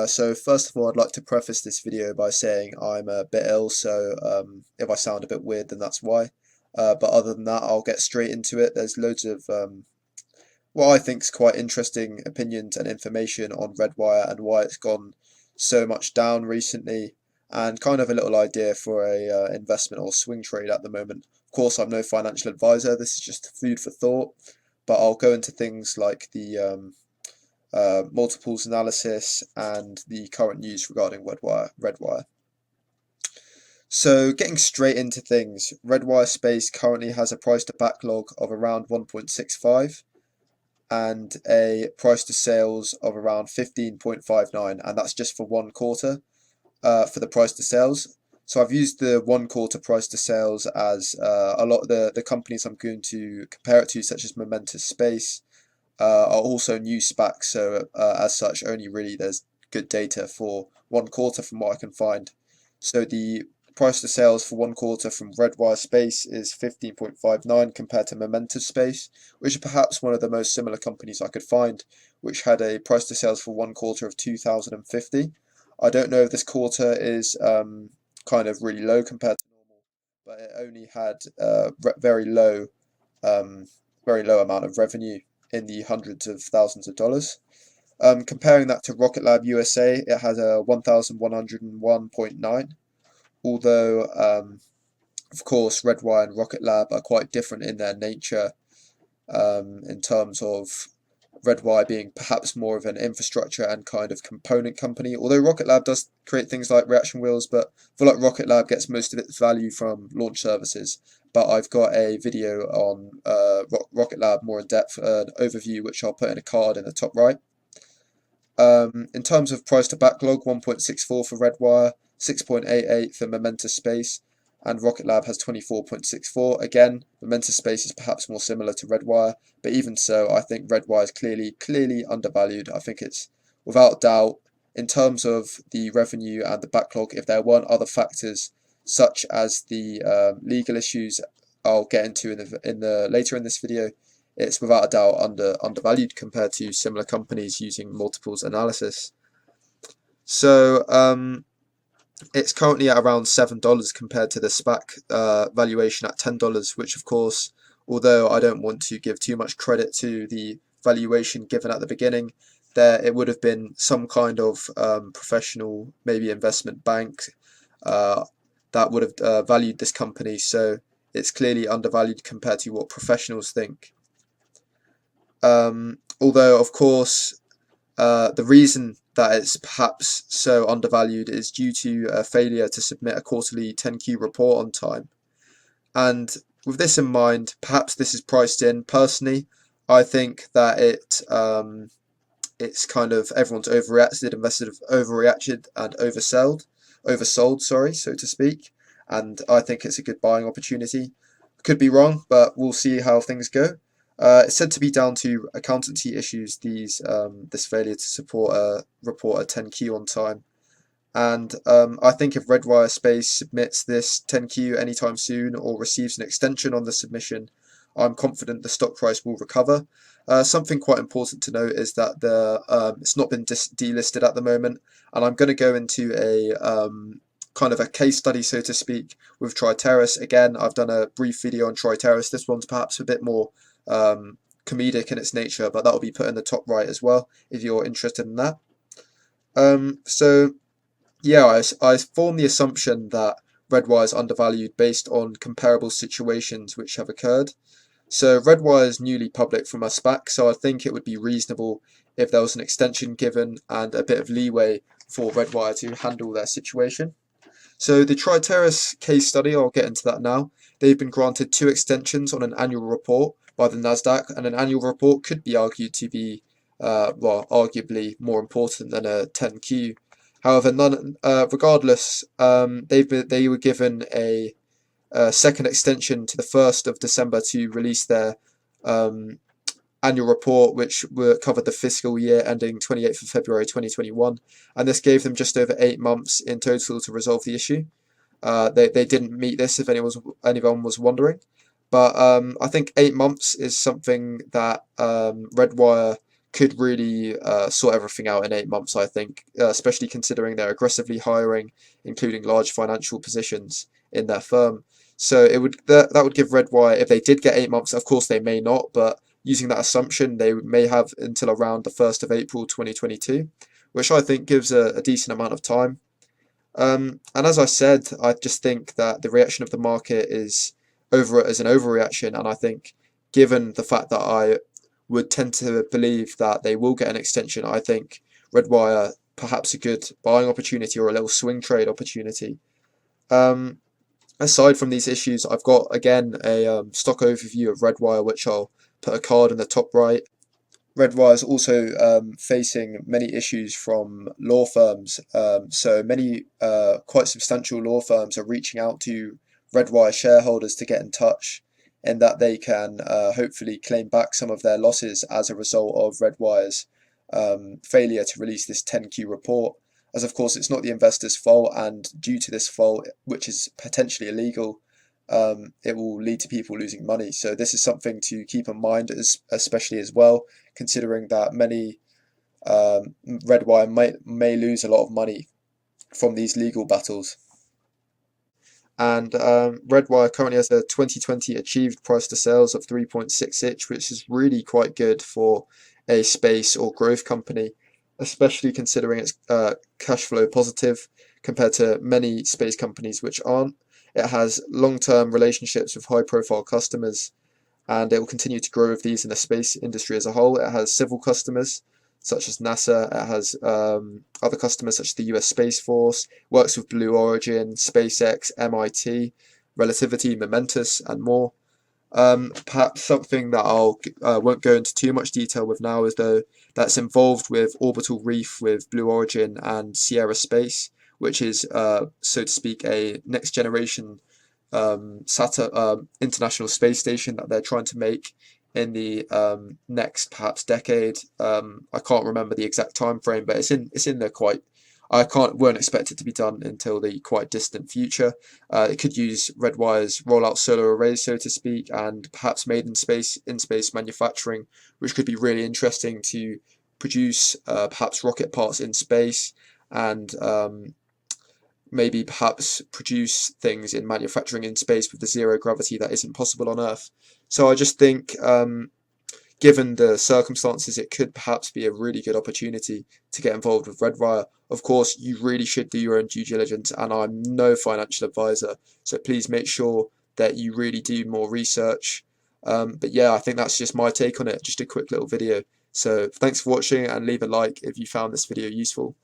So first of all, I'd like to preface this video by saying I'm a bit ill, so if I sound a bit weird, then that's why. But other than that, I'll get straight into it. There's loads of what I think is quite interesting opinions and information on Redwire and why it's gone so much down recently, and kind of a little idea for a investment or swing trade at the moment. Of course, I'm no financial advisor. This is just food for thought, but I'll go into things like the multiples analysis and the current news regarding Redwire. So getting straight into things, Redwire Space currently has a price to backlog of around 1.65 and a price to sales of around 15.59, and that's just for one quarter for the price to sales. So I've used the 1 quarter price to sales as a lot of the companies I'm going to compare it to, such as Momentus Space, are also new SPACs, so as such, only really there's good data for 1 quarter from what I can find. So the price to sales for 1 quarter from Redwire Space is 15.59 compared to Momentus Space, which is perhaps one of the most similar companies I could find, which had a price to sales for 1 quarter of 2050. I don't know if this quarter is kind of really low compared to normal, but it only had very low amount of revenue in the hundreds of thousands of dollars. Comparing that to Rocket Lab USA, it has a 1101.9, although of course Redwire and Rocket Lab are quite different in their nature, in terms of Redwire being perhaps more of an infrastructure and kind of component company, although Rocket Lab does create things like reaction wheels, but I feel like Rocket Lab gets most of its value from launch services. But I've got a video on Rocket Lab more in depth, an overview, which I'll put in a card in the top right. In terms of price to backlog, 1.64 for Redwire, 6.88 for Momentus Space, and Rocket Lab has 24.64. Again, Momentus Space is perhaps more similar to Redwire, but even so, I think Redwire is clearly undervalued. I think it's without doubt, in terms of the revenue and the backlog, if there weren't other factors such as the legal issues I'll get into in the later in this video, it's without a doubt undervalued compared to similar companies using multiples analysis. So it's currently at around $7 compared to the SPAC valuation at $10, which of course, although I don't want to give too much credit to the valuation given at the beginning, it would have been some kind of professional, maybe investment bank, that would have valued this company. So it's clearly undervalued compared to what professionals think. Although of course the reason that it's perhaps so undervalued is due to a failure to submit a quarterly 10Q report on time. And with this in mind, perhaps this is priced in. Personally, I think that it's kind of everyone's overreacted, investors have overreacted and oversold, sorry, so to speak. And I think it's a good buying opportunity. Could be wrong, but we'll see how things go. It's said to be down to accountancy issues, this failure to report a 10Q on time. And I think if Redwire Space submits this 10Q anytime soon or receives an extension on the submission, I'm confident the stock price will recover. Something quite important to note is that it's not been delisted at the moment, and I'm going to go into a kind of a case study, so to speak, with Triterras. Again, I've done a brief video on Triterras. This one's perhaps a bit more comedic in its nature, but that'll be put in the top right as well if you're interested in that. So yeah, I form the assumption that Redwire is undervalued based on comparable situations which have occurred. So Redwire is newly public from a SPAC, so I think it would be reasonable if there was an extension given and a bit of leeway for Redwire to handle their situation. So the Triterras case study, I'll get into that now. They've been granted 2 extensions on an annual report by the Nasdaq, and an annual report could be argued to be, arguably more important than a 10Q. However, regardless, they were given a second extension to the 1st of December to release their annual report, which covered the fiscal year ending 28th of February 2021, and this gave them just over 8 months in total to resolve the issue. They didn't meet this, if anyone was wondering, but I think 8 months is something that Redwire could really sort everything out in 8 months, I think, especially considering they're aggressively hiring, including large financial positions in their firm. So it would that would give Redwire, if they did get 8 months, of course they may not, but using that assumption, they may have until around the 1st of April 2022, which I think gives a decent amount of time. And as I said, I just think that the reaction of the market is as an overreaction, and I think given the fact that I would tend to believe that they will get an extension, I think Redwire perhaps a good buying opportunity or a little swing trade opportunity. Um, Aside from these issues, I've got again a stock overview of Redwire, which I'll put a card in the top right. Redwire is also facing many issues from law firms. So many quite substantial law firms are reaching out to Redwire shareholders to get in touch, and that they can hopefully claim back some of their losses as a result of Redwire's failure to release this 10Q report. As of course, it's not the investor's fault, and due to this fault, which is potentially illegal, it will lead to people losing money. So this is something to keep in mind, especially as well, considering that many Redwire may lose a lot of money from these legal battles. And Redwire currently has a 2020 achieved price to sales of 3.66, which is really quite good for a space or growth company, especially considering it's cash flow positive compared to many space companies which aren't. It has long-term relationships with high-profile customers, and it will continue to grow with these in the space industry as a whole. It has civil customers such as NASA. It has other customers such as the US Space Force, works with Blue Origin, SpaceX, MIT, Relativity, Momentus, and more. Perhaps something that I won't go into too much detail with now is though that's involved with Orbital Reef with Blue Origin and Sierra Space, which is so to speak a next generation international space station that they're trying to make in the next perhaps decade. I can't remember the exact time frame, but it's in the quite. I won't expect it to be done until the quite distant future. It could use Redwire's rollout solar arrays, so to speak, and perhaps made in space manufacturing, which could be really interesting to produce perhaps rocket parts in space and maybe perhaps produce things in manufacturing in space with the zero gravity that isn't possible on Earth. So I just think, given the circumstances, it could perhaps be a really good opportunity to get involved with Redwire. Of course, you really should do your own due diligence, and I'm no financial advisor, so please make sure that you really do more research. But yeah, I think that's just my take on it, just a quick little video. So thanks for watching, and leave a like if you found this video useful.